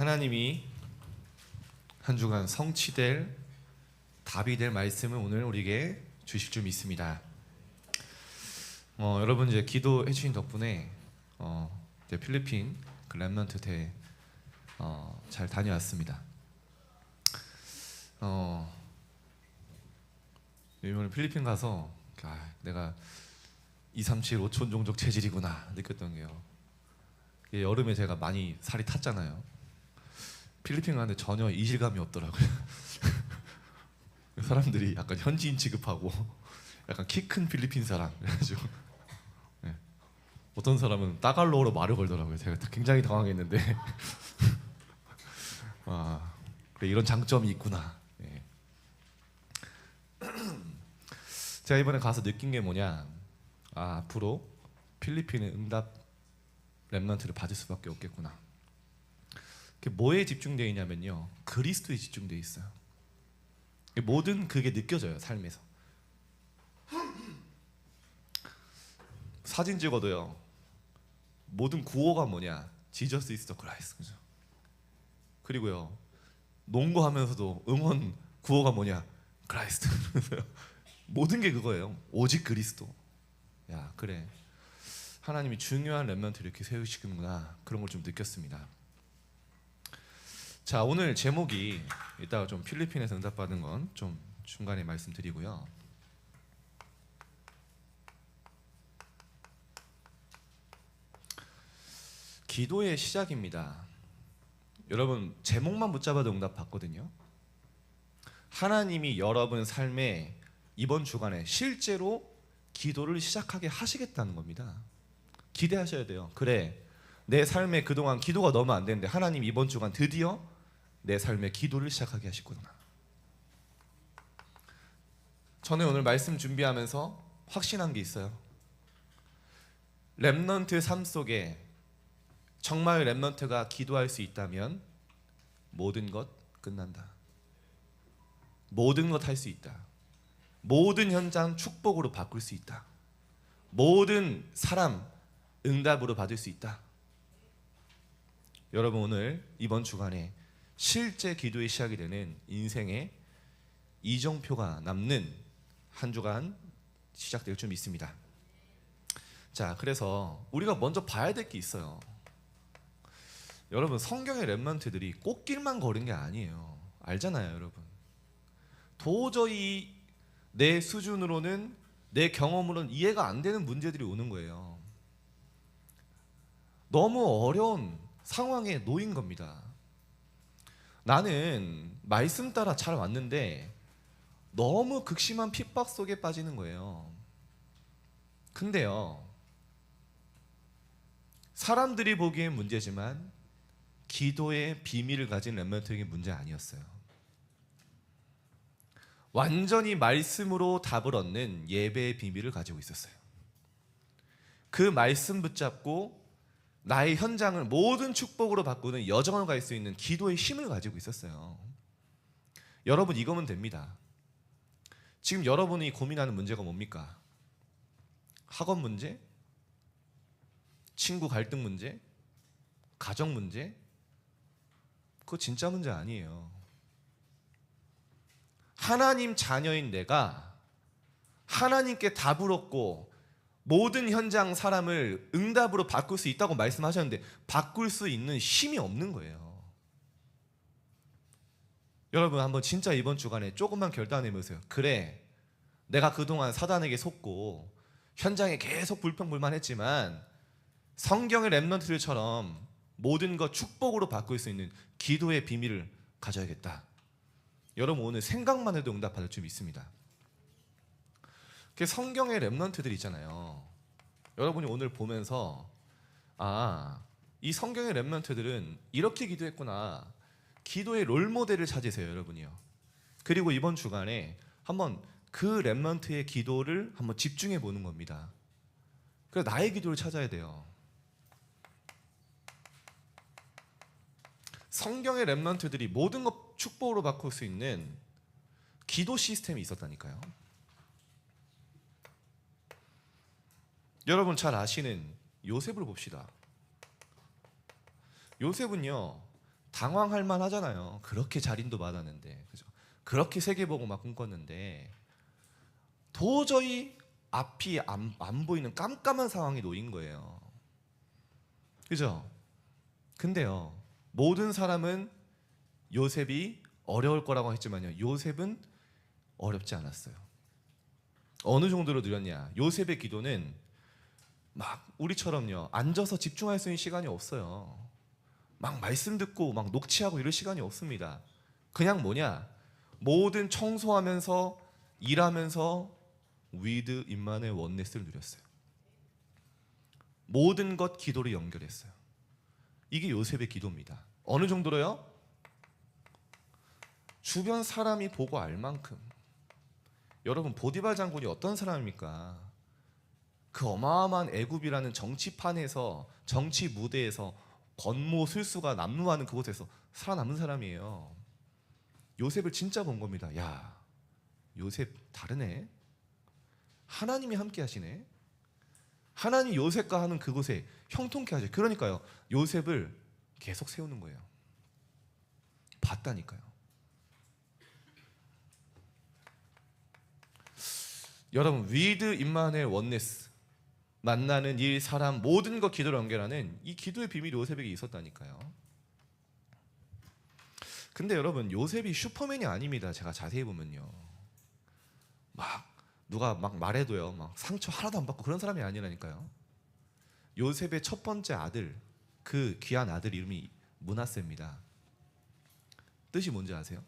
하나님이 한 주간 성취될 답이 될 말씀을 오늘 우리에게 주실 줄 믿습니다. 여러분 이제 기도해 주신 덕분에 이제 필리핀 그 렘넌트 대회 잘 다녀왔습니다. 이번에 필리핀 가서 내가 237 5촌 종족 체질이구나 느꼈던 게요. 여름에 제가 많이 살이 탔잖아요. 필리핀 가는데 전혀 이질감이 없더라고요. 사람들이 약간 현지인 취급하고 약간 키 큰 필리핀 사람 그래가지고 네. 어떤 사람은 따갈로어로 말을 걸더라고요. 제가 굉장히 당황했는데 그래, 이런 장점이 있구나. 네. 제가 이번에 가서 느낀 게 뭐냐, 앞으로 필리핀의 응답 렘넌트를 받을 수밖에 없겠구나. 뭐에 집중되어 있냐면요, 그리스도에 집중되어 있어요. 모든 그게 느껴져요, 삶에서. 사진 찍어도요, 모든 구호가 뭐냐, Jesus is the Christ. 그죠? 그리고요, 농구하면서도 응원 구호가 뭐냐, 크라이스트. 모든 게 그거예요. 오직 그리스도. 야, 그래, 하나님이 중요한 렘넌트를 이렇게 세우시는구나, 그런 걸 좀 느꼈습니다. 자, 오늘 제목이 이따가 좀 필리핀에서 응답받은 건 좀 중간에 말씀드리고요. 기도의 시작입니다. 여러분 제목만 붙잡아도 응답 받거든요. 하나님이 여러분 삶에 이번 주간에 실제로 기도를 시작하게 하시겠다는 겁니다. 기대하셔야 돼요. 그래, 내 삶에 그동안 기도가 너무 안 되는데 하나님 이번 주간 드디어 내 삶에 기도를 시작하게 하시구나. 저는 오늘 말씀 준비하면서 확신한 게 있어요. 렘넌트 삶 속에 정말 렘넌트가 기도할 수 있다면 모든 것 끝난다. 모든 것 할 수 있다. 모든 현장 축복으로 바꿀 수 있다. 모든 사람 응답으로 받을 수 있다. 여러분 오늘 이번 주간에 실제 기도의 시작이 되는 인생의 이정표가 남는 한 주간 시작될 줄 믿습니다. 자, 그래서 우리가 먼저 봐야 될 게 있어요. 여러분 성경의 렘넌트들이 꽃길만 걸은 게 아니에요. 알잖아요, 여러분. 도저히 내 수준으로는, 내 경험으로는 이해가 안 되는 문제들이 오는 거예요. 너무 어려운 상황에 놓인 겁니다. 나는 말씀 따라 잘 왔는데 너무 극심한 핍박 속에 빠지는 거예요. 근데요, 사람들이 보기엔 문제지만 기도의 비밀을 가진 렘넌트에게 문제 아니었어요. 완전히 말씀으로 답을 얻는 예배의 비밀을 가지고 있었어요. 그 말씀 붙잡고 나의 현장을 모든 축복으로 바꾸는 여정을 갈 수 있는 기도의 힘을 가지고 있었어요. 여러분 이거면 됩니다. 지금 여러분이 고민하는 문제가 뭡니까? 학업 문제? 친구 갈등 문제? 가정 문제? 그거 진짜 문제 아니에요. 하나님 자녀인 내가 하나님께 답을 얻고 모든 현장 사람을 응답으로 바꿀 수 있다고 말씀하셨는데 바꿀 수 있는 힘이 없는 거예요. 여러분 한번 진짜 이번 주간에 조금만 결단해보세요. 그래, 내가 그동안 사단에게 속고 현장에 계속 불평불만했지만 성경의 렘넌트들처럼 모든 것 축복으로 바꿀 수 있는 기도의 비밀을 가져야겠다. 여러분 오늘 생각만 해도 응답받을 줄 믿습니다. 성경의 렘넌트들 있잖아요. 여러분이 오늘 보면서 이 성경의 렘넌트들은 이렇게 기도했구나. 기도의 롤모델을 찾으세요, 여러분이요. 그리고 이번 주간에 한번 그 렘넌트의 기도를 한번 집중해 보는 겁니다. 그래서 나의 기도를 찾아야 돼요. 성경의 렘넌트들이 모든 것 축복으로 바꿀 수 있는 기도 시스템이 있었다니까요. 여러분 잘 아시는 요셉을 봅시다. 요셉은요, 당황할 만하잖아요. 그렇게 자린도 받았는데, 그죠? 그렇게 세계 보고 막 꿈꿨는데 도저히 앞이 안 보이는 깜깜한 상황이 놓인 거예요. 그죠? 근데요, 모든 사람은 요셉이 어려울 거라고 했지만요, 요셉은 어렵지 않았어요. 어느 정도로 느렸냐? 요셉의 기도는 막 우리처럼요, 앉아서 집중할 수 있는 시간이 없어요. 막 말씀 듣고 막 녹취하고 이럴 시간이 없습니다. 그냥 뭐냐? 모든 청소하면서 일하면서 위드 임만의 원네스를 누렸어요. 모든 것 기도로 연결했어요. 이게 요셉의 기도입니다. 어느 정도로요? 주변 사람이 보고 알 만큼. 여러분, 보디발 장군이 어떤 사람입니까? 그 어마어마한 애굽이라는 정치판에서, 정치 무대에서 권모 술수가 난무하는 그곳에서 살아남은 사람이에요. 요셉을 진짜 본 겁니다. 야, 요셉 다르네. 하나님이 함께 하시네. 하나님 요셉과 하는 그곳에 형통케 하죠. 그러니까요, 요셉을 계속 세우는 거예요. 봤다니까요. 여러분, 위드 임만의 원네스, 만나는 일, 사람, 모든 것 기도로 연결하는 이 기도의 비밀이 요셉에게 있었다니까요. 근데 여러분, 요셉이 슈퍼맨이 아닙니다. 제가 자세히 보면요, 막 누가 막 말해도요, 막 상처 하나도 안 받고 그런 사람이 아니라니까요. 요셉의 첫 번째 아들, 그 귀한 아들 이름이 므낫세입니다. 뜻이 뭔지 아세요?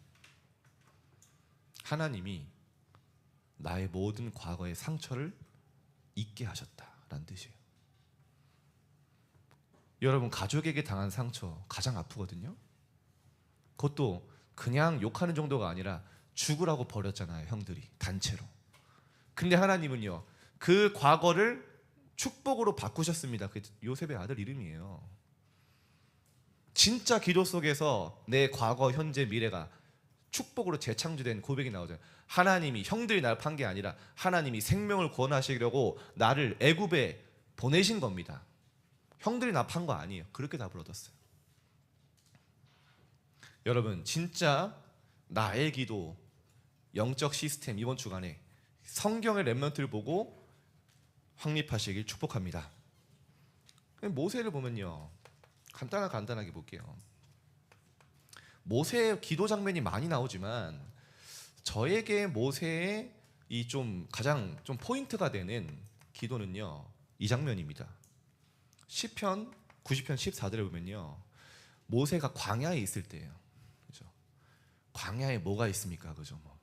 하나님이 나의 모든 과거의 상처를 잊게 하셨다라는 뜻이에요. 여러분, 가족에게 당한 상처 가장 아프거든요. 그것도 그냥 욕하는 정도가 아니라 죽으라고 버렸잖아요, 형들이 단체로. 근데 하나님은요, 그 과거를 축복으로 바꾸셨습니다. 그 요셉의 아들 이름이에요. 진짜 기도 속에서 내 과거, 현재, 미래가 축복으로 재창조된 고백이 나오잖아요. 하나님이, 형들이 날 판 게 아니라 하나님이 생명을 구원하시려고 나를 애굽에 보내신 겁니다. 형들이 나 판 거 아니에요. 그렇게 답을 얻었어요. 여러분, 진짜 나의 기도, 영적 시스템, 이번 주간에 성경의 렘넌트를 보고 확립하시길 축복합니다. 모세를 보면요, 간단하게 볼게요. 모세의 기도 장면이 많이 나오지만 저에게 모세의 이 좀 가장 좀 포인트가 되는 기도는요, 이 장면입니다. 시편 90편 14절에 보면요, 모세가 광야에 있을 때예요. 그죠? 광야에 뭐가 있습니까? 그죠? 뭐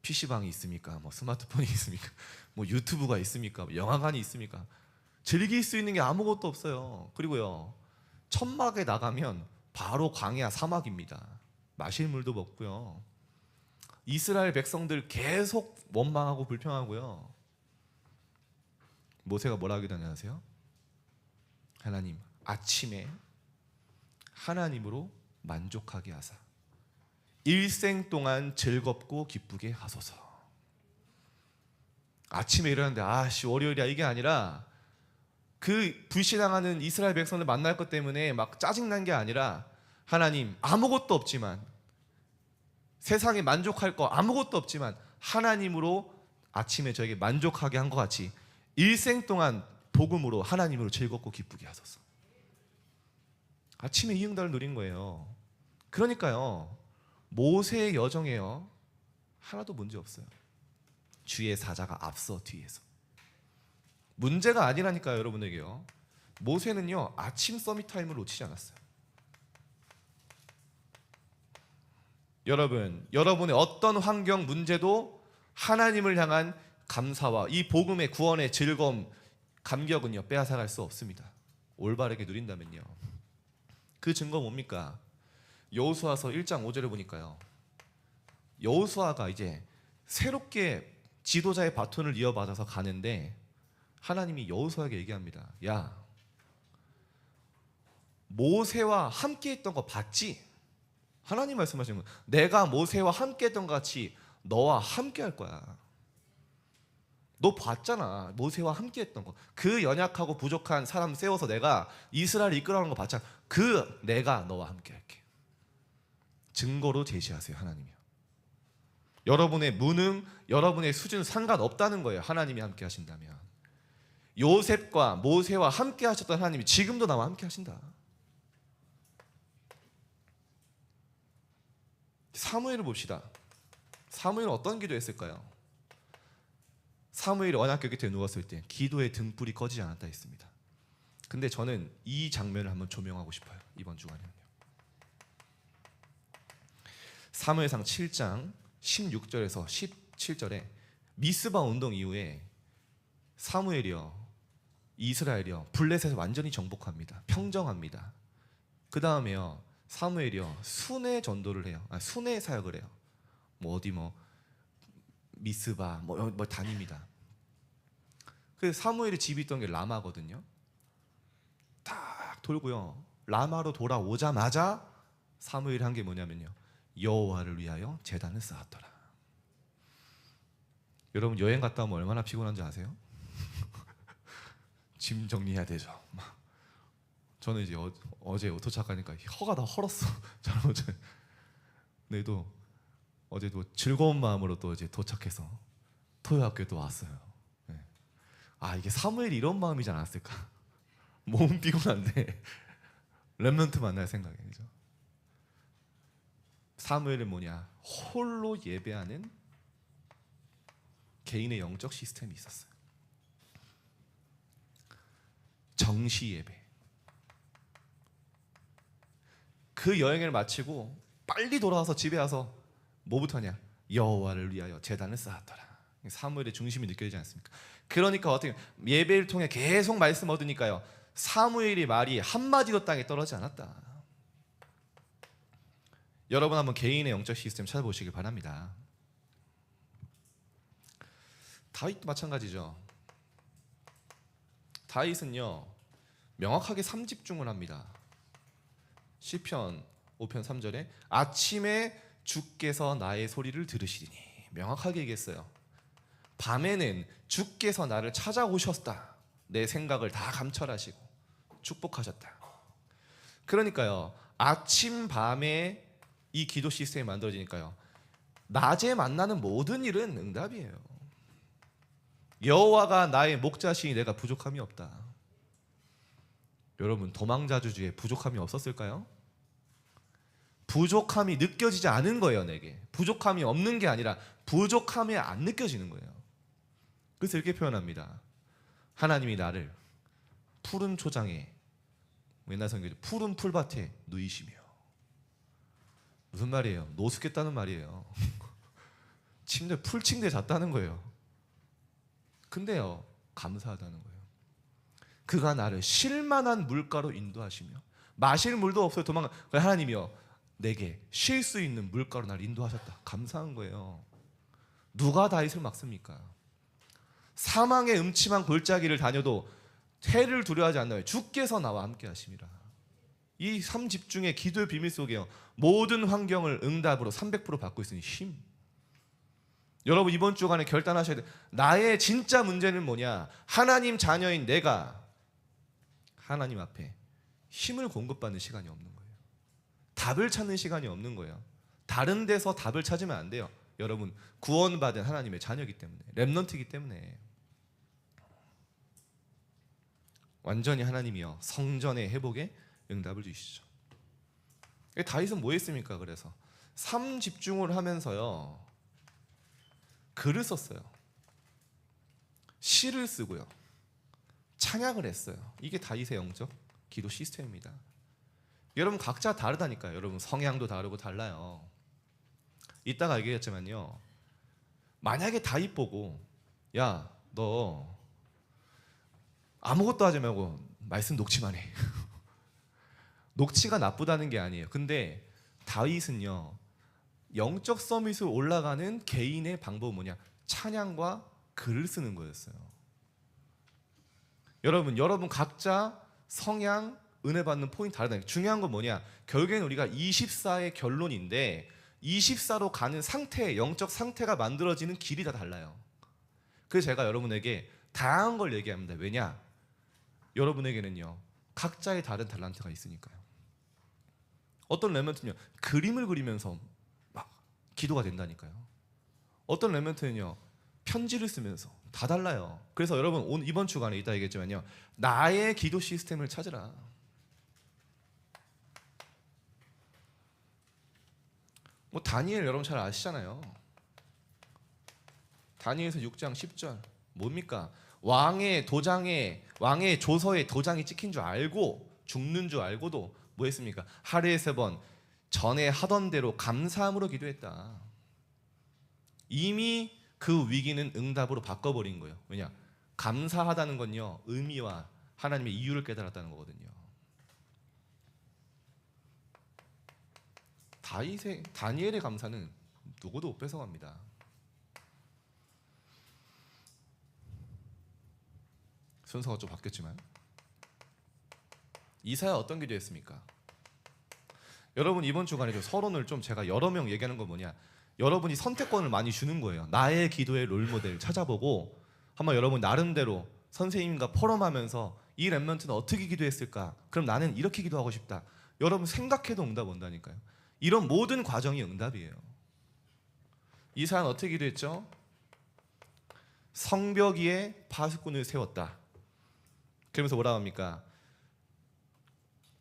PC방이 있습니까? 뭐 스마트폰이 있습니까? 뭐 유튜브가 있습니까? 뭐 영화관이 있습니까? 즐길 수 있는 게 아무것도 없어요. 그리고요, 천막에 나가면 바로 광야 사막입니다. 마실 물도 없고요. 이스라엘 백성들 계속 원망하고 불평하고요. 모세가 뭐라고 기도하냐세요? 하나님, 아침에 하나님으로 만족하게 하사 일생 동안 즐겁고 기쁘게 하소서. 아침에 일어났는데 아씨 월요일이야 이게 아니라, 그 불신앙하는 이스라엘 백성들 만날 것 때문에 막 짜증난 게 아니라, 하나님 아무것도 없지만, 세상에 만족할 거 아무것도 없지만 하나님으로 아침에 저에게 만족하게 한 것 같이 일생 동안 복음으로 하나님으로 즐겁고 기쁘게 하소서. 아침에 이 응답을 누린 거예요. 그러니까요, 모세의 여정에요, 하나도 문제 없어요. 주의 사자가 앞서 뒤에서. 문제가 아니라니까요, 여러분에게요. 모세는요, 아침 서밋 타임을 놓치지 않았어요. 여러분, 여러분의 어떤 환경, 문제도 하나님을 향한 감사와 이 복음의 구원의 즐거움, 감격은요, 빼앗아갈 수 없습니다. 올바르게 누린다면요. 그 증거 뭡니까? 여호수아서 1장 5절에 보니까요, 여호수아가 이제 새롭게 지도자의 바톤을 이어받아서 가는데 하나님이 여호수아에게 얘기합니다. 야, 모세와 함께 했던 거 봤지? 하나님 말씀하시는 거예요. 내가 모세와 함께 했던 것 같이 너와 함께 할 거야. 너 봤잖아, 모세와 함께 했던 거. 그 연약하고 부족한 사람 세워서 내가 이스라엘을 이끌어가는 거 봤잖아. 그 내가 너와 함께 할게. 증거로 제시하세요. 하나님이요. 여러분의 무능, 여러분의 수준 상관없다는 거예요. 하나님이 함께 하신다면. 요셉과 모세와 함께 하셨던 하나님이 지금도 나와 함께 하신다. 사무엘을 봅시다. 사무엘은 어떤 기도했을까요? 사무엘이 언약궤 곁에 누웠을 때 기도의 등불이 꺼지지 않았다 했습니다. 근데 저는 이 장면을 한번 조명하고 싶어요. 이번 주간에는요. 사무엘상 7장 16절에서 17절에 미스바 운동 이후에 사무엘이요, 이스라엘이요, 블레셋에서 완전히 정복합니다. 평정합니다. 그 다음에요, 사무엘이요, 순회 전도를 해요. 순회 사역을 해요. 뭐 어디 뭐 미스바 뭐 다닙니다. 그 사무엘이 집이 있던 게 라마거든요. 딱 돌고요, 라마로 돌아오자마자 사무엘이 한 게 뭐냐면요, 여호와를 위하여 제단을 쌓았더라. 여러분 여행 갔다 오면 얼마나 피곤한지 아세요? 짐 정리해야 되죠. 저는 이제 어제 도착하니까 혀가 다 헐었어. 근데 또 어제도 즐거운 마음으로 또 이제 도착해서 토요학교에 또 왔어요. 네. 이게 사무엘이 이런 마음이지 않았을까? 몸은 피곤한데 렘넌트 만날 생각에, 그죠? 사무엘은 뭐냐? 홀로 예배하는 개인의 영적 시스템이 있었어요. 정시 예배. 그 여행을 마치고 빨리 돌아와서 집에 와서 뭐부터 하냐? 여호와를 위하여 제단을 쌓았더라. 사무엘의 중심이 느껴지지 않습니까? 그러니까 어떻게 예배를 통해 계속 말씀 얻으니까요, 사무엘의 말이 한마디도 땅에 떨어지지 않았다. 여러분 한번 개인의 영적 시스템 찾아보시길 바랍니다. 다윗도 마찬가지죠. 다윗은요 명확하게 3집중을 합니다. 시편 5편 3절에 아침에 주께서 나의 소리를 들으시리니, 명확하게 얘기했어요. 밤에는 주께서 나를 찾아오셨다. 내 생각을 다 감찰하시고 축복하셨다. 그러니까요, 아침 밤에 이 기도 시스템이 만들어지니까요, 낮에 만나는 모든 일은 응답이에요. 여호와가 나의 목자시니 내가 부족함이 없다. 여러분 도망자주주에 부족함이 없었을까요? 부족함이 느껴지지 않은 거예요. 내게 부족함이 없는 게 아니라 부족함이 안 느껴지는 거예요. 그래서 이렇게 표현합니다. 하나님이 나를 푸른 초장에, 옛날 성경에 푸른 풀밭에 누이시며. 무슨 말이에요? 노숙했다는 말이에요. 침대 풀침대에 잤다는 거예요. 근데요 감사하다는 거예요. 그가 나를 쉴만한 물가로 인도하시며, 마실 물도 없어요. 하나님이요 내게 쉴 수 있는 물가로 나를 인도하셨다. 감사한 거예요. 누가 다윗을 막습니까? 사망의 음침한 골짜기를 다녀도 해를 두려워하지 않나요? 주께서 나와 함께 하심이라. 이 3집중의 기도의 비밀 속에요, 모든 환경을 응답으로 300% 받고 있으니 힘. 여러분 이번 주간에 결단하셔야 돼. 나의 진짜 문제는 뭐냐? 하나님 자녀인 내가 하나님 앞에 힘을 공급받는 시간이 없는 거예요. 답을 찾는 시간이 없는 거예요. 다른 데서 답을 찾으면 안 돼요. 여러분 구원받은 하나님의 자녀이기 때문에, 렘넌트이기 때문에. 완전히 하나님이요 성전의 회복에 응답을 주시죠. 다윗은 뭐 했습니까? 그래서 3집중을 하면서요 글을 썼어요. 시를 쓰고요, 찬양을 했어요. 이게 다윗의 영적 기도 시스템입니다. 여러분 각자 다르다니까요. 여러분 성향도 다르고 달라요. 이따가 얘기했지만요, 만약에 다윗 보고 야 너 아무것도 하지 말고 말씀 녹취만 해. 녹취가 나쁘다는 게 아니에요. 근데 다윗은요 영적 서밋으로 올라가는 개인의 방법은 뭐냐? 찬양과 글을 쓰는 거였어요. 여러분 각자 성향, 은혜 받는 포인트 다르다. 중요한 건 뭐냐? 결국에는 우리가 24의 결론인데 24로 가는 상태, 영적 상태가 만들어지는 길이 다 달라요. 그래서 제가 여러분에게 다양한 걸 얘기합니다. 왜냐? 여러분에게는요 각자의 다른 탤런트가 있으니까요. 어떤 렘넌트는요 그림을 그리면서 막 기도가 된다니까요. 어떤 렘넌트는요 편지를 쓰면서 다 달라요. 그래서 여러분 오늘 이번 주간에 이따 얘기했지만요 나의 기도 시스템을 찾으라. 뭐 다니엘 여러분 잘 아시잖아요. 다니엘서 6장 10절 뭡니까? 왕의 조서에 도장이 찍힌 줄 알고 죽는 줄 알고도 뭐 했습니까? 하루에 3번 전에 하던 대로 감사함으로 기도했다. 이미 그 위기는 응답으로 바꿔버린 거예요. 왜냐? 감사하다는 건요 의미와 하나님의 이유를 깨달았다는 거거든요. 다니엘의 감사는 누구도 못 뺏어갑니다. 순서가 좀 바뀌었지만 이사야 어떤 기도했습니까? 여러분 이번 주간에 서론을 좀 제가 여러 명 얘기하는 건 뭐냐, 여러분이 선택권을 많이 주는 거예요. 나의 기도의 롤모델 찾아보고 한번 여러분 나름대로 선생님과 포럼하면서 이 렘넌트는 어떻게 기도했을까? 그럼 나는 이렇게 기도하고 싶다. 여러분 생각해도 응답 온다니까요. 이런 모든 과정이 응답이에요. 이사야는 어떻게 기도했죠? 성벽 위에 파수꾼을 세웠다. 그러면서 뭐라고 합니까?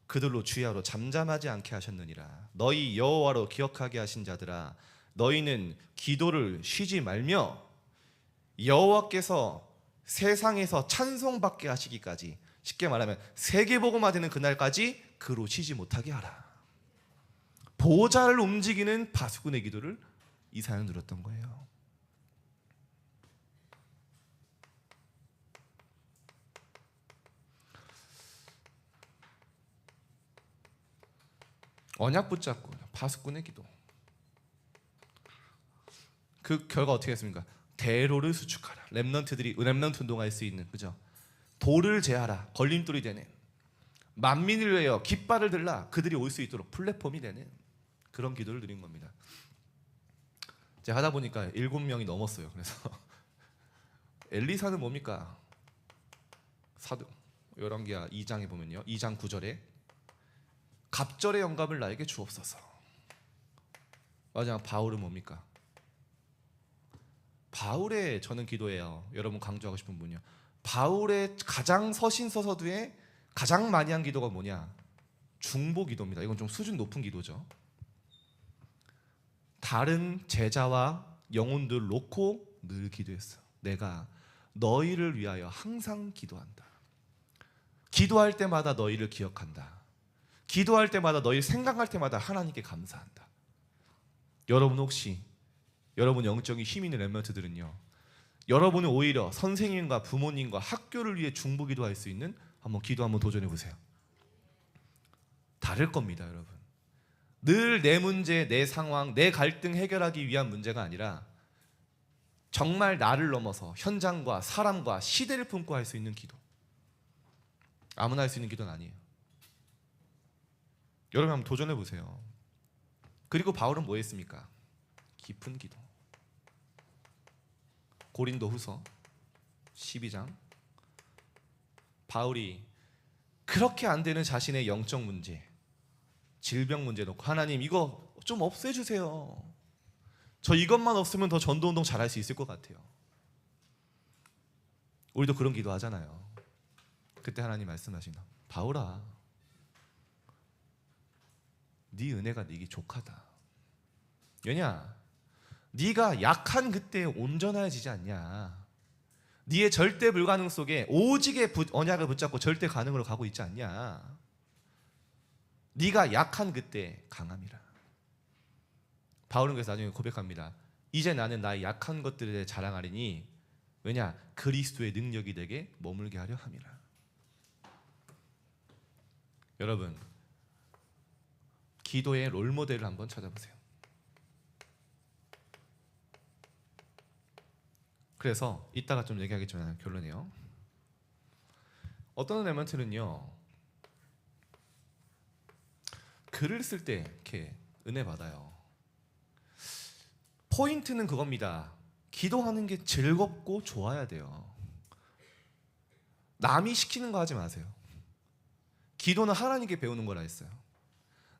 그들로 주야로 잠잠하지 않게 하셨느니라. 너희 여호와로 기억하게 하신 자들아, 너희는 기도를 쉬지 말며 여호와께서 세상에서 찬송받게 하시기까지, 쉽게 말하면 세계복음화 되는 그날까지 그로 쉬지 못하게 하라. 보좌를 움직이는 바수꾼의 기도를 이사야는 들었던 거예요. 언약 붙잡고 바수꾼의 기도. 그 결과 어떻게 했습니까? 대로를 수축하라. 렘넌트 운동할 수 있는, 그죠? 돌을 제하라. 걸림돌이 되는, 만민을 위하여 깃발을 들라. 그들이 올 수 있도록 플랫폼이 되는 그런 기도를 드린 겁니다. 제가 하다 보니까 7명이 넘었어요. 그래서 엘리사는 뭡니까? 사도 열왕기하 2장에 보면요, 2장 9절에 갑절의 영감을 나에게 주옵소서. 마지막 바울은 뭡니까? 바울의 저는 기도예요. 여러분 강조하고 싶은 분이요. 바울의 가장 서신서서두에 가장 많이 한 기도가 뭐냐? 중보 기도입니다. 이건 좀 수준 높은 기도죠. 다른 제자와 영혼들 놓고 늘 기도했어. 내가 너희를 위하여 항상 기도한다. 기도할 때마다 너희를 기억한다. 기도할 때마다 너희 생각할 때마다 하나님께 감사한다. 여러분 혹시 여러분 영적인 힘 있는 렘넌트들은요, 여러분은 오히려 선생님과 부모님과 학교를 위해 중보 기도할 수 있는 기도 한번 도전해 보세요. 다를 겁니다, 여러분. 늘 내 문제, 내 상황, 내 갈등 해결하기 위한 문제가 아니라 정말 나를 넘어서 현장과 사람과 시대를 품고 할 수 있는 기도. 아무나 할 수 있는 기도는 아니에요. 여러분 한번 도전해 보세요. 그리고 바울은 뭐 했습니까? 깊은 기도. 고린도후서 12장, 바울이 그렇게 안 되는 자신의 영적 문제, 질병 문제 놓고 하나님 이거 좀 없애주세요. 저 이것만 없으면 더 전도운동 잘할 수 있을 것 같아요. 우리도 그런 기도 하잖아요. 그때 하나님 말씀하시나, 바울아 네 은혜가 네게 족하다. 왜냐? 네가 약한 그때 온전해지지 않냐? 네의 절대 불가능 속에 오직의 언약을 붙잡고 절대 가능으로 가고 있지 않냐? 네가 약한 그때 강함이라. 바울은 그래서 나중에 고백합니다. 이제 나는 나의 약한 것들에 대해 자랑하리니 왜냐? 그리스도의 능력이 내게 머물게 하려 함이라. 여러분, 기도의 롤모델을 한번 찾아보세요. 그래서 이따가 좀 얘기하겠지만 결론이에요. 어떤 렘넌트는요, 글을 쓸 때 이렇게 은혜 받아요. 포인트는 그겁니다. 기도하는 게 즐겁고 좋아야 돼요. 남이 시키는 거 하지 마세요. 기도는 하나님께 배우는 거라 했어요.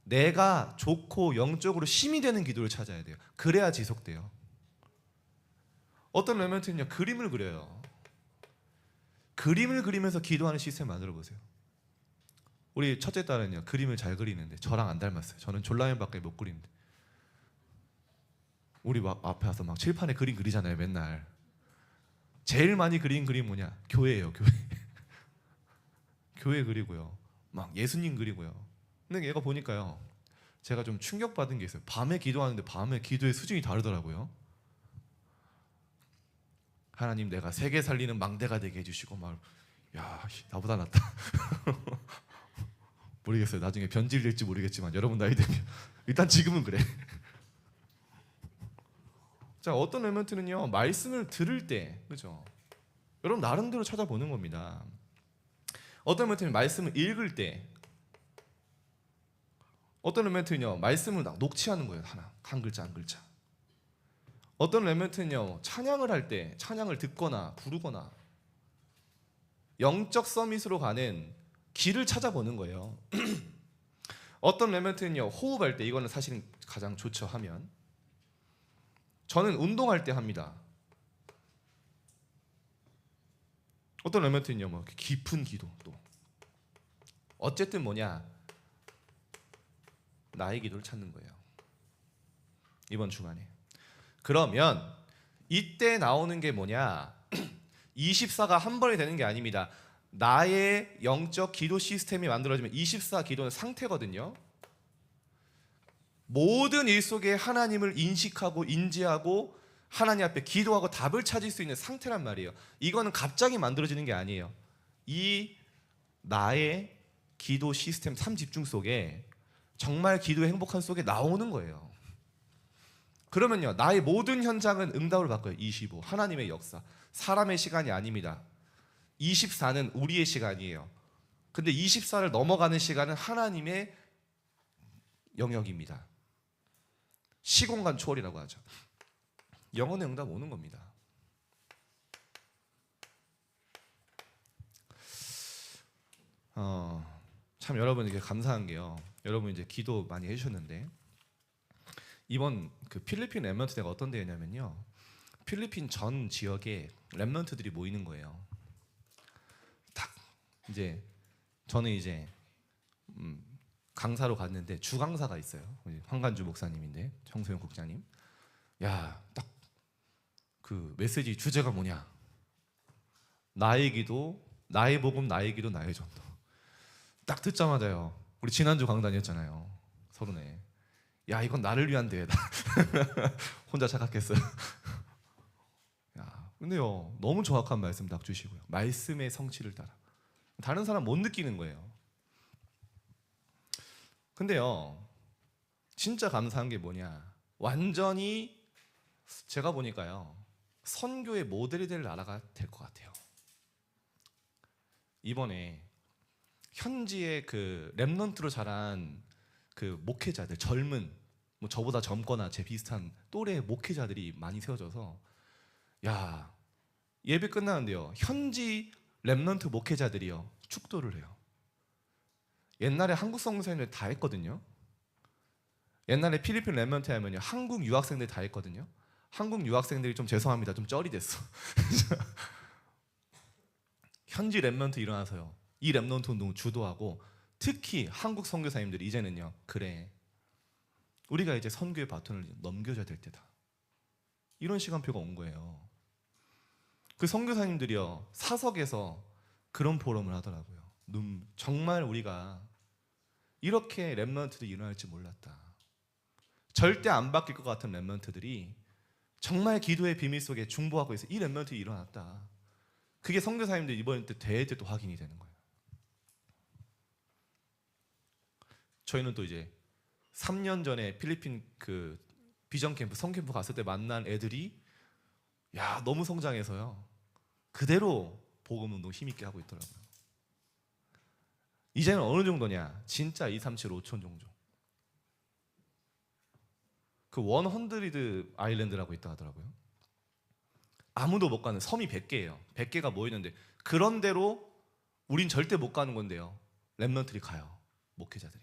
내가 좋고 영적으로 힘이 되는 기도를 찾아야 돼요. 그래야 지속돼요. 어떤 렘넌트는요, 그림을 그려요. 그림을 그리면서 기도하는 시스템 만들어 보세요. 우리 첫째 딸은요, 그림을 잘 그리는데 저랑 안 닮았어요. 저는 졸라맨밖에 못 그리는데 우리 막 앞에 와서 막 칠판에 그림 그리잖아요. 맨날 제일 많이 그린 그림 뭐냐? 교회예요. 교회. 교회 그리고요, 막 예수님 그리고요. 근데 얘가 보니까요, 제가 좀 충격받은 게 있어요. 밤에 기도하는데 밤에 기도의 수준이 다르더라고요. 하나님, 내가 세계 살리는 망대가 되게 해주시고 막, 야, 나보다 낫다. 모르겠어요. 나중에 변질될지 모르겠지만 여러분 나이 되면 일단 지금은 그래. 자, 어떤 렘넌트는요, 말씀을 들을 때, 그죠? 여러분 나름대로 찾아보는 겁니다. 어떤 렘넌트는 말씀을 읽을 때, 어떤 렘넌트는요, 말씀을 녹취하는 거예요. 하나, 한 글자 한 글자. 어떤 렘넌트는요, 찬양을 할 때 찬양을 듣거나 부르거나 영적 서밋으로 가는 길을 찾아보는 거예요. 어떤 렘넌트는요, 호흡할 때, 이거는 사실 가장 좋죠. 하면 저는 운동할 때 합니다. 어떤 렘넌트는요, 뭐 깊은 기도. 또 어쨌든 뭐냐, 나의 기도를 찾는 거예요. 이번 주간에. 그러면 이때 나오는 게 뭐냐, 24가 한 번에 되는 게 아닙니다. 나의 영적 기도 시스템이 만들어지면 24 기도는 상태거든요. 모든 일 속에 하나님을 인식하고 인지하고 하나님 앞에 기도하고 답을 찾을 수 있는 상태란 말이에요. 이거는 갑자기 만들어지는 게 아니에요. 이 나의 기도 시스템 3집중 속에 정말 기도의 행복한 속에 나오는 거예요. 그러면요, 나의 모든 현장은 응답을 받고요. 25 하나님의 역사, 사람의 시간이 아닙니다. 24는 우리의 시간이에요. 근데 24를 넘어가는 시간은 하나님의 영역입니다. 시공간 초월이라고 하죠. 영혼의 응답 오는 겁니다. 참 여러분 이게 감사한 게요, 여러분 이제 기도 많이 해주셨는데 이번 그 필리핀 렘넌트 대가 어떤 데였냐면요, 필리핀 전 지역에 렘넌트들이 모이는 거예요. 딱 이제 저는 이제 강사로 갔는데 주강사가 있어요. 황간주 목사님인데, 청소영 국장님. 야, 딱 그 메시지 주제가 뭐냐? 나의 기도, 나의 복음, 나의 기도, 나의 전도. 딱 듣자마자요, 우리 지난주 강단이었잖아요. 서른에. 야, 이건 나를 위한 대회다. 혼자 착각했어요. 야, 근데요, 너무 정확한 말씀 딱 주시고요. 말씀의 성취를 따라. 다른 사람 못 느끼는 거예요. 근데요, 진짜 감사한 게 뭐냐? 완전히 제가 보니까요, 선교의 모델이 될 나라가 될 것 같아요. 이번에 현지의 그 렘넌트로 자란 그 목회자들, 젊은, 뭐 저보다 젊거나 제 비슷한 또래 목회자들이 많이 세워져서, 야, 예배 끝나는데요, 현지 렘넌트 목회자들이요 축도를 해요. 옛날에 한국 선교사님들 다 했거든요. 옛날에 필리핀 렘넌트 하면요, 한국 유학생들 다 했거든요. 한국 유학생들이 좀 죄송합니다, 좀 쩔이 됐어. 현지 렘넌트 일어나서요, 이 렘넌트 운동을 주도하고, 특히 한국 선교사님들이 이제는요, 그래, 우리가 이제 선교의 바톤을 넘겨줘야 될 때다, 이런 시간표가 온 거예요. 그 선교사님들이요, 사석에서 그런 포럼을 하더라고요. 정말 우리가 이렇게 렘넌트들이 일어날지 몰랐다. 절대 안 바뀔 것 같은 렘넌트들이 정말 기도의 비밀 속에 중보하고 있어. 이 렘넌트들이 일어났다. 그게 선교사님들 이번 대회 때 또 확인이 되는 거예요. 저희는 또 이제 3년 전에 필리핀 그 비전 캠프, 성캠프 갔을 때 만난 애들이, 야, 너무 성장해서요, 그대로 복음 운동 힘있게 하고 있더라고요. 이제는 어느 정도냐? 진짜 2, 3, 7, 5천 정도. 그 100 아일랜드라고 있다 하더라고요. 아무도 못 가는 섬이 100개예요. 100개가 모이는데 그런 데로 우린 절대 못 가는 건데요, 렘넌트들이 가요. 목회자들이.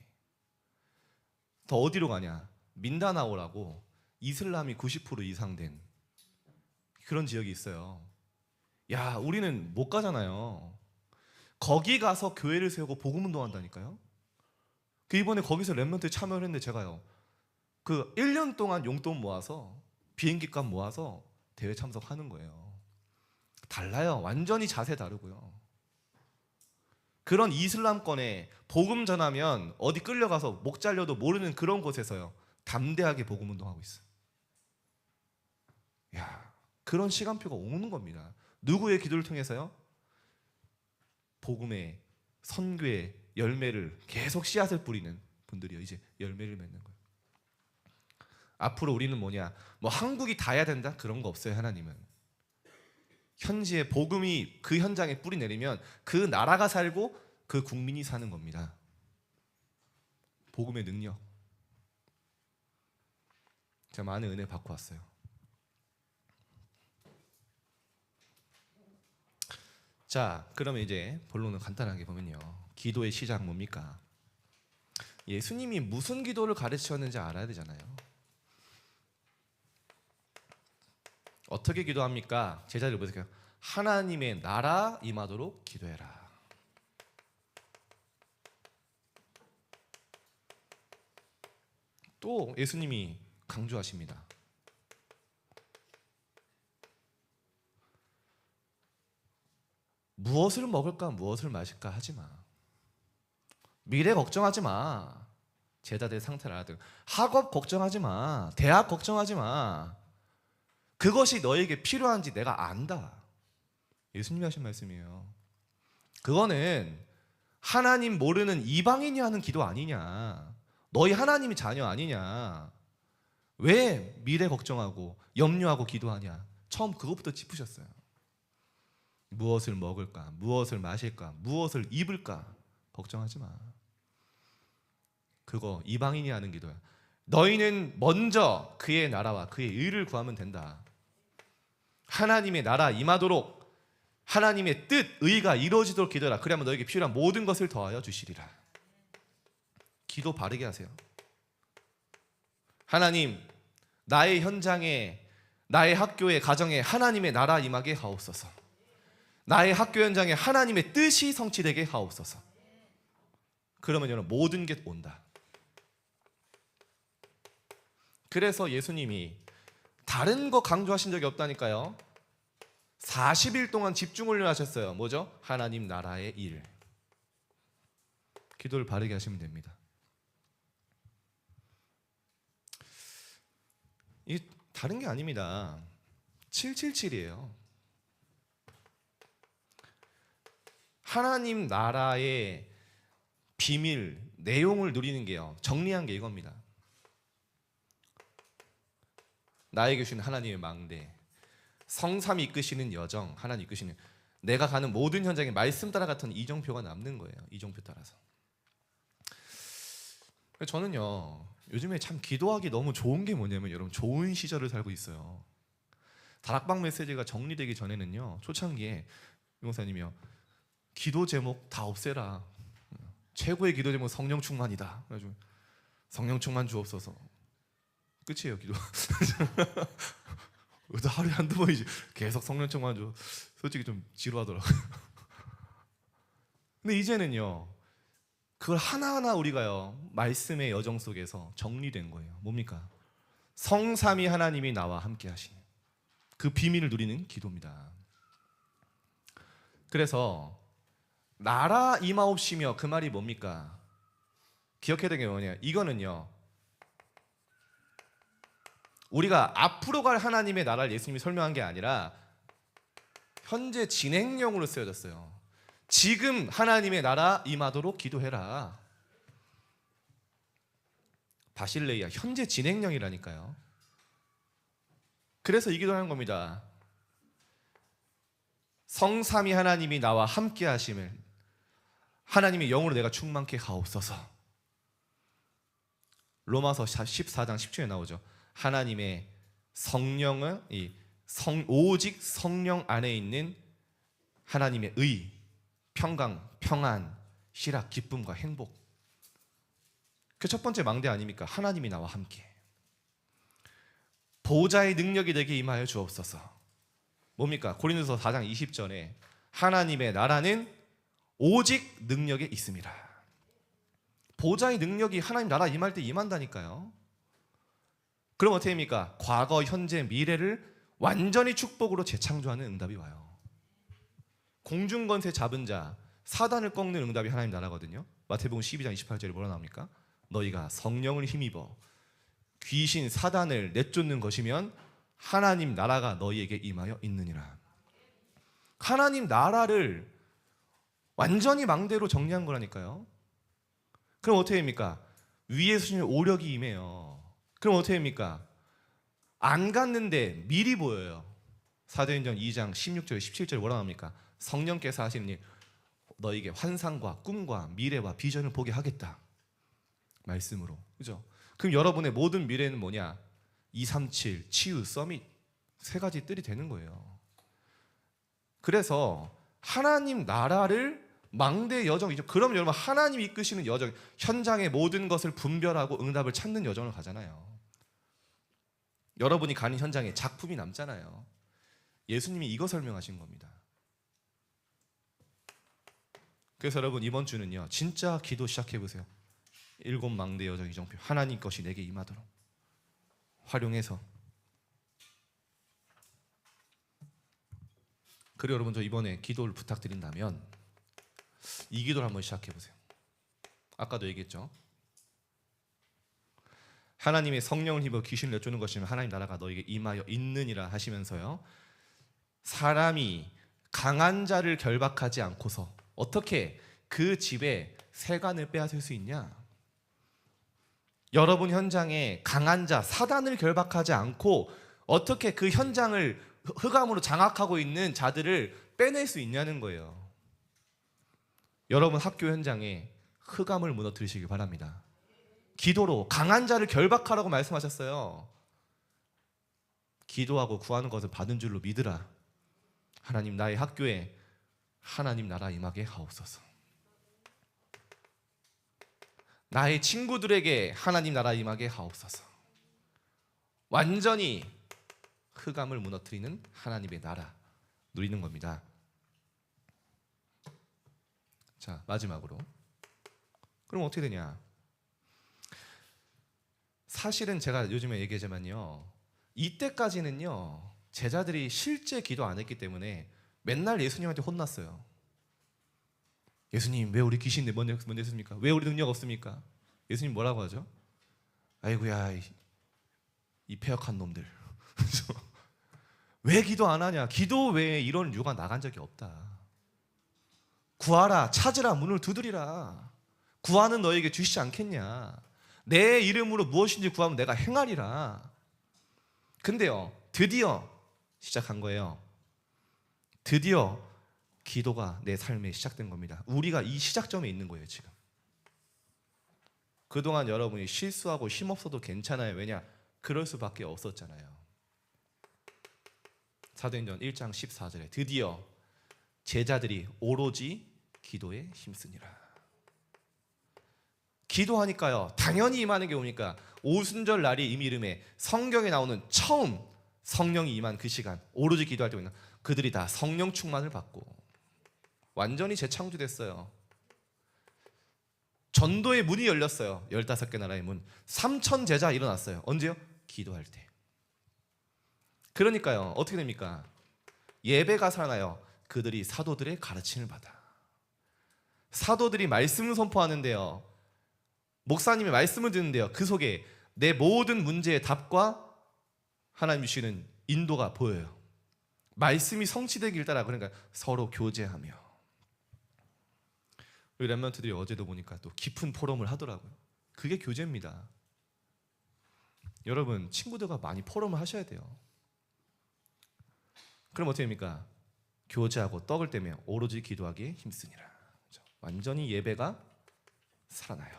더 어디로 가냐? 민다나오라고 이슬람이 90% 이상 된 그런 지역이 있어요. 야, 우리는 못 가잖아요. 거기 가서 교회를 세우고 복음 운동한다니까요. 그 이번에 거기서 렘넌트에 참여를 했는데 제가요. 그 1년 동안 용돈 모아서 비행기 값 모아서 대회 참석하는 거예요. 달라요. 완전히 자세 다르고요. 그런 이슬람권에 복음 전하면 어디 끌려가서 목 잘려도 모르는 그런 곳에서요. 담대하게 복음 운동하고 있어요. 야, 그런 시간표가 오는 겁니다. 누구의 기도를 통해서요? 복음의 선교의 열매를 계속 씨앗을 뿌리는 분들이요. 이제 열매를 맺는 거예요. 앞으로 우리는 뭐냐? 뭐 한국이 다 해야 된다? 그런 거 없어요. 하나님은 현지에 복음이 그 현장에 뿌리 내리면 그 나라가 살고 그 국민이 사는 겁니다. 복음의 능력. 제가 많은 은혜 받고 왔어요. 자, 그러면 이제 본론을 간단하게 보면요. 기도의 시작 뭡니까? 예수님이 무슨 기도를 가르치셨는지 알아야 되잖아요. 어떻게 기도합니까? 제자들 보세요. 하나님의 나라 임하도록 기도해라. 또 예수님이 강조하십니다. 무엇을 먹을까 무엇을 마실까 하지 마. 미래 걱정하지 마. 제자들의 상태를 알아듣고 학업 걱정하지 마. 대학 걱정하지 마. 그것이 너에게 필요한지 내가 안다. 예수님이 하신 말씀이에요. 그거는 하나님 모르는 이방인이 하는 기도 아니냐. 너희 하나님이 자녀 아니냐. 왜 미래 걱정하고 염려하고 기도하냐. 처음 그것부터 짚으셨어요. 무엇을 먹을까, 무엇을 마실까, 무엇을 입을까 걱정하지 마. 그거 이방인이 하는 기도야. 너희는 먼저 그의 나라와 그의 의를 구하면 된다. 하나님의 나라 임하도록 하나님의 뜻, 의가 이루어지도록 기도하라. 그러면 너에게 필요한 모든 것을 더하여 주시리라. 기도 바르게 하세요. 하나님, 나의 현장에, 나의 학교에, 가정에 하나님의 나라 임하게 하옵소서. 나의 학교 현장에 하나님의 뜻이 성취되게 하옵소서. 그러면 여러분 모든 게 온다. 그래서 예수님이 다른 거 강조하신 적이 없다니까요. 40일 동안 집중을 하셨어요. 뭐죠? 하나님 나라의 일. 기도를 바르게 하시면 됩니다. 이 다른 게 아닙니다. 777이에요. 하나님 나라의 비밀, 내용을 누리는 게요. 정리한 게 이겁니다. 나에게 주신 하나님의 망대, 성삼이 이끄시는 여정, 하나님 이끄시는 내가 가는 모든 현장에 말씀 따라 같은 이정표가 남는 거예요. 이정표 따라서. 저는요 요즘에 참 기도하기 너무 좋은 게 뭐냐면 여러분 좋은 시절을 살고 있어요. 다락방 메시지가 정리되기 전에는요 초창기에 용사님이요 기도 제목 다 없애라. 최고의 기도 제목 성령 충만이다. 그래가지고 성령 충만 주옵소서. 끝이에요 기도. 하루에 한두 번이지 계속 성령 충만 주. 솔직히 좀 지루하더라고요. 근데 이제는요 그걸 하나하나 우리가요 말씀의 여정 속에서 정리된 거예요. 뭡니까? 성삼위 하나님이 나와 함께 하시는 그 비밀을 누리는 기도입니다. 그래서 나라 임하옵시며 그 말이 뭡니까? 기억해야 되는 게 뭐냐? 이거는요 우리가 앞으로 갈 하나님의 나라를 예수님이 설명한 게 아니라 현재 진행형으로 쓰여졌어요. 지금 하나님의 나라 임하도록 기도해라. 바실레이아 현재 진행형이라니까요. 그래서 이 기도하는 겁니다. 성삼위 하나님이 나와 함께 하심을 하나님의 영으로 내가 충만케 하옵소서. 로마서 14장 10절에 나오죠. 하나님의 성령은 오직 성령 안에 있는 하나님의 의, 평강, 평안, 희락, 기쁨과 행복. 그 첫 번째 망대 아닙니까? 하나님이 나와 함께. 보좌의 능력이 내게 임하여 주옵소서. 뭡니까? 고린도서 4장 20절에 하나님의 나라는 오직 능력에 있습니다. 보좌의 능력이 하나님 나라 임할 때 임한다니까요. 그럼 어떻게 됩니까? 과거, 현재, 미래를 완전히 축복으로 재창조하는 응답이 와요. 공중권세 잡은 자, 사단을 꺾는 응답이 하나님 나라거든요. 마태복음 12장 28절에 뭐라 나옵니까? 너희가 성령을 힘입어 귀신 사단을 내쫓는 것이면 하나님 나라가 너희에게 임하여 있느니라. 하나님 나라를 완전히 망대로 정리한 거라니까요. 그럼 어떻게 됩니까? 위에 수준의 오력이 임해요. 그럼 어떻게 됩니까? 안 갔는데 미리 보여요. 사도행전 2장 16절 17절 뭐라 나옵니까? 성령께서 하시는 일, 너에게 환상과 꿈과 미래와 비전을 보게 하겠다. 말씀으로. 그죠? 그럼 여러분의 모든 미래는 뭐냐? 237, 치유, 서밋 세 가지 뜰이 되는 거예요. 그래서 하나님 나라를 망대 여정이죠. 그럼 여러분 하나님이 이끄시는 여정, 현장의 모든 것을 분별하고 응답을 찾는 여정을 가잖아요. 여러분이 가는 현장에 작품이 남잖아요. 예수님이 이거 설명하신 겁니다. 그래서 여러분 이번 주는요, 진짜 기도 시작해보세요. 7 망대 여정 이정표, 하나님 것이 내게 임하도록 활용해서. 그리고 여러분 저 이번에 기도를 부탁드린다면 이 기도를 한번 시작해보세요. 아까도 얘기했죠. 하나님의 성령을 힘입어 귀신을 내쫓는 것이면 하나님 나라가 너에게 임하여 있느니라 하시면서요, 사람이 강한 자를 결박하지 않고서 어떻게 그 집에 세간을 빼앗을 수 있냐? 여러분 현장에 강한 자, 사단을 결박하지 않고 어떻게 그 현장을 흑암으로 장악하고 있는 자들을 빼낼 수 있냐는 거예요. 여러분 학교 현장에 흑암을 무너뜨리시기 바랍니다. 기도로 강한 자를 결박하라고 말씀하셨어요. 기도하고 구하는 것을 받은 줄로 믿으라. 하나님 나의 학교에 하나님 나라 임하게 하옵소서. 나의 친구들에게 하나님 나라 임하게 하옵소서. 완전히 흑암을 무너뜨리는 하나님의 나라 누리는 겁니다. 자, 마지막으로 그럼 어떻게 되냐? 사실은 제가 요즘에 얘기하자면요, 이때까지는요 제자들이 실제 기도 안 했기 때문에 맨날 예수님한테 혼났어요. 예수님 왜 우리 귀신 내보냈습니까? 왜 우리 능력 없습니까? 예수님 뭐라고 하죠? 아이고야 이 폐역한 놈들 왜 기도 안 하냐? 기도 외에 이런 유가 나간 적이 없다. 구하라, 찾으라, 문을 두드리라. 구하는 너에게 주시지 않겠냐? 내 이름으로 무엇인지 구하면 내가 행하리라. 근데요 드디어 시작한 거예요. 드디어 기도가 내 삶에 시작된 겁니다. 우리가 이 시작점에 있는 거예요 지금. 그동안 여러분이 실수하고 힘없어도 괜찮아요. 왜냐? 그럴 수밖에 없었잖아요. 사도행전 1장 14절에 드디어 제자들이 오로지 기도에 힘쓰니라. 기도하니까요 당연히 임하는 게 오니까 오순절 날이 이미 이름에 성경에 나오는 처음 성령이 임한 그 시간, 오로지 기도할 때 그들이 다 성령 충만을 받고 완전히 재창조됐어요. 전도의 문이 열렸어요. 15개 나라의 문. 3,000 제자 일어났어요. 언제요? 기도할 때. 그러니까요 어떻게 됩니까? 예배가 살아나요. 그들이 사도들의 가르침을 받아. 사도들이 말씀을 선포하는데요, 목사님의 말씀을 듣는데요, 그 속에 내 모든 문제의 답과 하나님 주시는 인도가 보여요. 말씀이 성취되길 따라. 그러니까 서로 교제하며. 우리 랩런트들이 어제도 보니까 또 깊은 포럼을 하더라고요. 그게 교제입니다. 여러분 친구들과 많이 포럼을 하셔야 돼요. 그럼 어떻게 됩니까? 교제하고 떡을 떼며 오로지 기도하기에 힘쓰니라. 완전히 예배가 살아나요.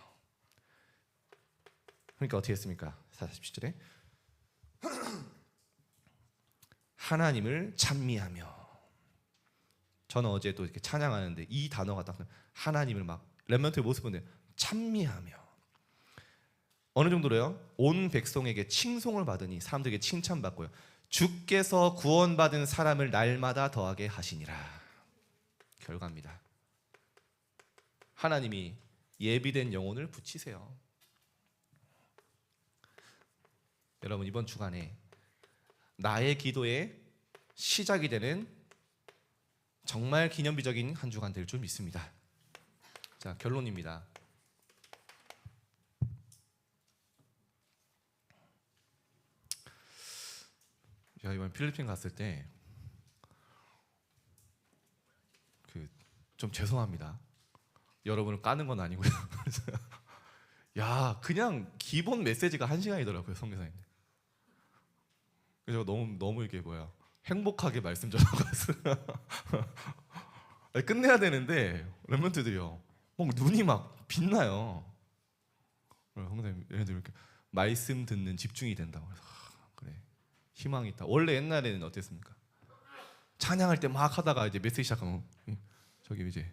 그러니까 어떻게 했습니까? 47절에 하나님을 찬미하며. 저는 어제 또 이렇게 찬양하는데 이 단어가 딱 하나님을 막 랩런트의 모습 보는데 찬미하며 어느 정도로요? 온 백성에게 칭송을 받으니 사람들에게 칭찬받고요. 주께서 구원받은 사람을 날마다 더하게 하시니라. 결과입니다. 하나님이 예비된 영혼을 붙이세요. 여러분 이번 주간에 나의 기도의 시작이 되는 정말 기념비적인 한 주간 될 줄 믿습니다. 자, 결론입니다. 제가 이번 필리핀 갔을 때 좀 죄송합니다. 여러분을 까는 건 아니고요. 야, 그냥 기본 메시지가 1시간이더라고요, 선교사님. 그래서 너무 이게 행복하게 말씀 전하고 끝내야 되는데 랩런트들이요, 눈이 막 빛나요. 선교사님, 얘네들 이렇게 말씀 듣는 집중이 된다고. 그래서 그래, 희망이 있다. 원래 옛날에는 어땠습니까? 찬양할 때 막 하다가 이제 메시지 시작하면 저기 이제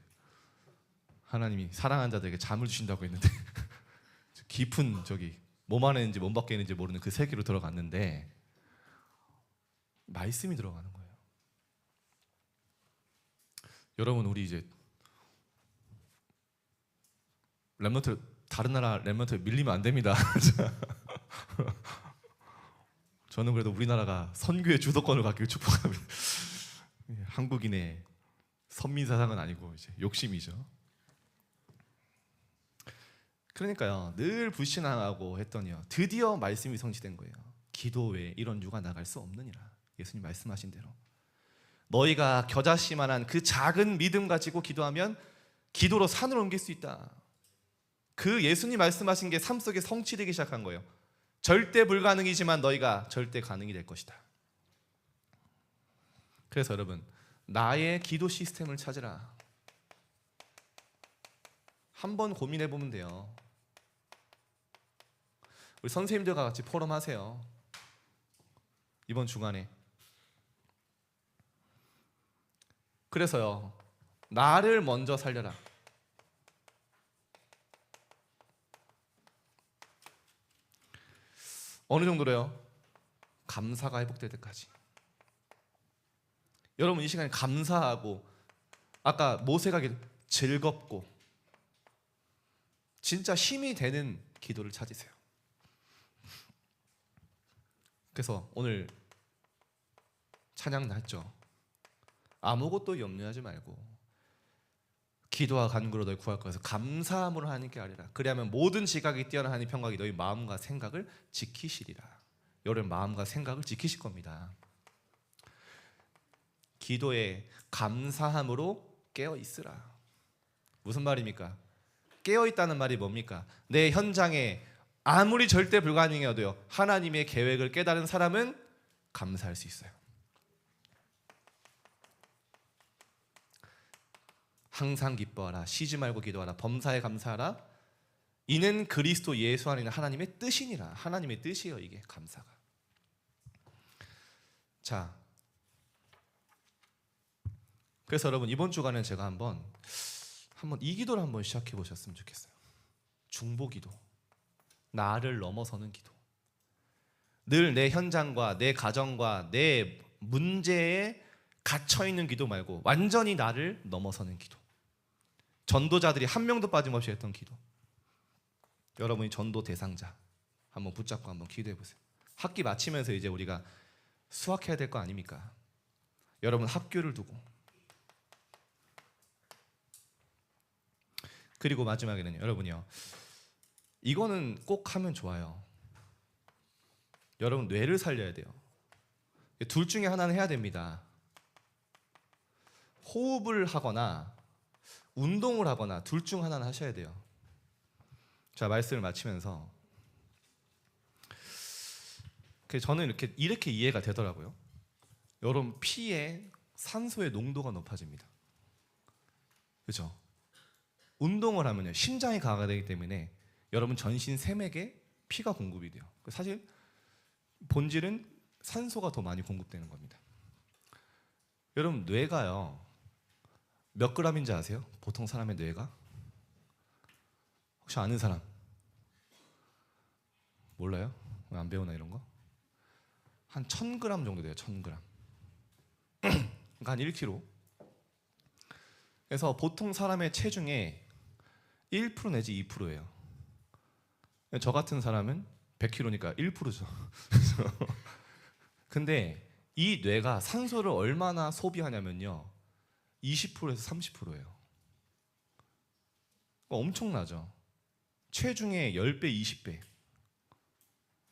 하나님이 사랑하는 자들에게 잠을 주신다고 했는데 깊은 몸 안에 있는지 몸 밖에 있는지 모르는 그 세계로 들어갔는데 말씀이 들어가는 거예요. 여러분 우리 이제 랩런트, 다른 나라 랩런트 밀리면 안 됩니다. 저는 그래도 우리나라가 선교의 주도권을 갖기를 축복합니다. 한국인의 선민 사상은 아니고 이제 욕심이죠. 그러니까요, 늘 불신앙하고 했더니요, 드디어 말씀이 성취된 거예요. 기도 외에 이런 유가 나갈 수 없느니라. 예수님 말씀하신 대로 너희가 겨자씨만한 그 작은 믿음 가지고 기도하면 기도로 산을 옮길 수 있다. 그 예수님 말씀하신 게 삶 속에 성취되기 시작한 거예요. 절대 불가능이지만 너희가 절대 가능이 될 것이다. 그래서 여러분, 나의 기도 시스템을 찾으라. 한번 고민해 보면 돼요. 우리 선생님들과 같이 포럼 하세요. 이번 주간에. 그래서요, 나를 먼저 살려라. 어느 정도로요? 감사가 회복될 때까지. 여러분 이 시간에 감사하고, 아까 모세가 즐겁고 진짜 힘이 되는 기도를 찾으세요. 그래서 오늘 찬양 났죠. 아무것도 염려하지 말고 기도와 간구로 너희 구할 것에서 감사함으로 하나님께 아뢰라. 그리하면 모든 지각이 뛰어난 하나님 평강이 너희 마음과 생각을 지키시리라. 여러분 마음과 생각을 지키실 겁니다. 기도에 감사함으로 깨어 있으라. 무슨 말입니까? 깨어 있다는 말이 뭡니까? 내 현장에 아무리 절대 불가능해도요, 하나님의 계획을 깨달은 사람은 감사할 수 있어요. 항상 기뻐하라. 쉬지 말고 기도하라. 범사에 감사하라. 이는 그리스도 예수 안에 있는 하나님의 뜻이니라. 하나님의 뜻이에요, 이게 감사가. 자, 그래서 여러분 이번 주간에 제가 한번 이 기도를 한번 시작해 보셨으면 좋겠어요. 중보기도, 나를 넘어서는 기도. 늘 내 현장과 내 가정과 내 문제에 갇혀 있는 기도 말고 완전히 나를 넘어서는 기도. 전도자들이 한 명도 빠짐없이 했던 기도. 여러분이 전도 대상자 한번 붙잡고 한번 기도해 보세요. 학기 마치면서 이제 우리가 수학해야 될 거 아닙니까? 여러분 학교를 두고. 그리고 마지막에는 여러분이요, 이거는 꼭 하면 좋아요. 여러분 뇌를 살려야 돼요. 둘 중에 하나는 해야 됩니다. 호흡을 하거나 운동을 하거나 둘 중 하나는 하셔야 돼요. 자, 말씀을 마치면서 저는 이렇게 이해가 되더라고요. 여러분 피에 산소의 농도가 높아집니다. 그렇죠? 운동을 하면요, 심장이 강화되기 때문에 여러분 전신 샘에게 피가 공급이 돼요. 사실 본질은 산소가 더 많이 공급되는 겁니다. 여러분 뇌가요, 몇 그램인지 아세요? 보통 사람의 뇌가? 혹시 아는 사람? 몰라요? 왜 안 배우나 이런 거? 한 1000g 정도 돼요. 1000g. 그러니까 한 1kg. 그래서 보통 사람의 체중의 1% 내지 2%예요. 저 같은 사람은 100kg니까 1%죠. 근데 이 뇌가 산소를 얼마나 소비하냐면요, 20%에서 30%예요. 엄청나죠. 체중의 10배, 20배.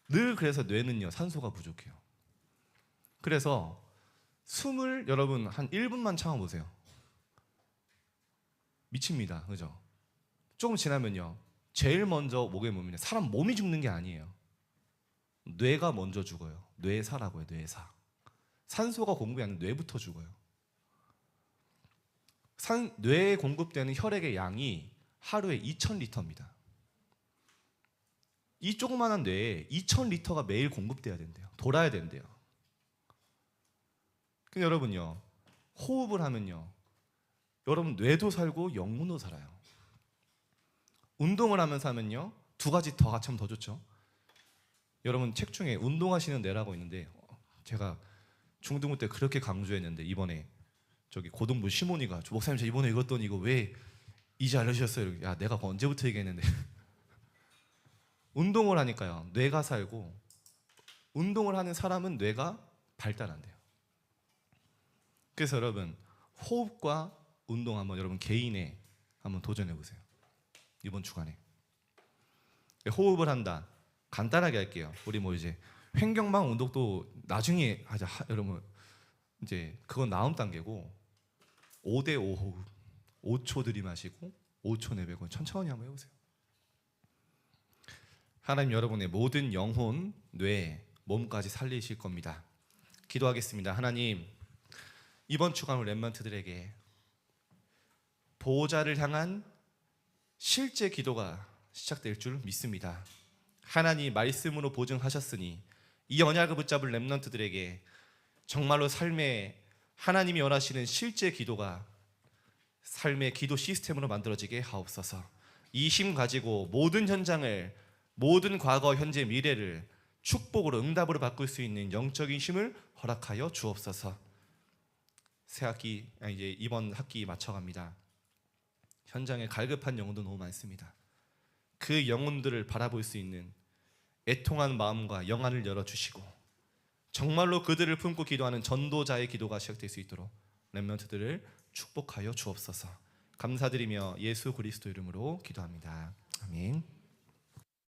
늘 그래서 뇌는요, 산소가 부족해요. 그래서 숨을 여러분 한 1분만 참아보세요. 미칩니다. 그죠? 조금 지나면요, 제일 먼저 목에 물면 사람 몸이 죽는 게 아니에요. 뇌가 먼저 죽어요. 뇌사라고요. 뇌사. 산소가 공급이 안 되면 뇌부터 죽어요. 뇌에 공급되는 혈액의 양이 하루에 2000리터입니다. 이 조그마한 뇌에 2000리터가 매일 공급돼야 된대요. 돌아야 된대요. 근데 여러분요, 호흡을 하면요, 여러분 뇌도 살고 영혼도 살아요. 운동을 하면서 하면요, 두 가지 더 같이 하면 더 좋죠. 여러분 책 중에 운동하시는 뇌라고 있는데, 제가 중등부 때 그렇게 강조했는데 이번에 저기 고등부 시몬이가 목사님 저 이번에 읽었더니 이거 왜 이제 알려주셨어요? 야, 내가 언제부터 얘기했는데. 운동을 하니까요, 뇌가 살고, 운동을 하는 사람은 뇌가 발달한대요. 그래서 여러분 호흡과 운동 한번 여러분 개인에 한번 도전해 보세요. 이번 주간에 호흡을 한다. 간단하게 할게요. 우리 뭐 이제 횡격막 운동도 나중에 하자. 여러분 이제 그건 다음 단계고, 5대5 호흡, 5초 들이마시고 5초 내뱉고 천천히 한번 해보세요. 하나님 여러분의 모든 영혼, 뇌, 몸까지 살리실 겁니다. 기도하겠습니다. 하나님, 이번 주간 렘넌트들에게 보호자를 향한 실제 기도가 시작될 줄 믿습니다. 하나님 말씀으로 보증하셨으니 이 언약을 붙잡을 렘넌트들에게 정말로 삶에 하나님이 원하시는 실제 기도가 삶의 기도 시스템으로 만들어지게 하옵소서. 이 힘 가지고 모든 현장을, 모든 과거, 현재, 미래를 축복으로, 응답으로 바꿀 수 있는 영적인 힘을 허락하여 주옵소서. 새 학기, 이제 이번 학기 맞춰갑니다. 현장에 갈급한 영혼도 너무 많습니다. 그 영혼들을 바라볼 수 있는 애통한 마음과 영안을 열어주시고, 정말로 그들을 품고 기도하는 전도자의 기도가 시작될 수 있도록 렘넌트들을 축복하여 주옵소서. 감사드리며 예수 그리스도 이름으로 기도합니다. 아멘.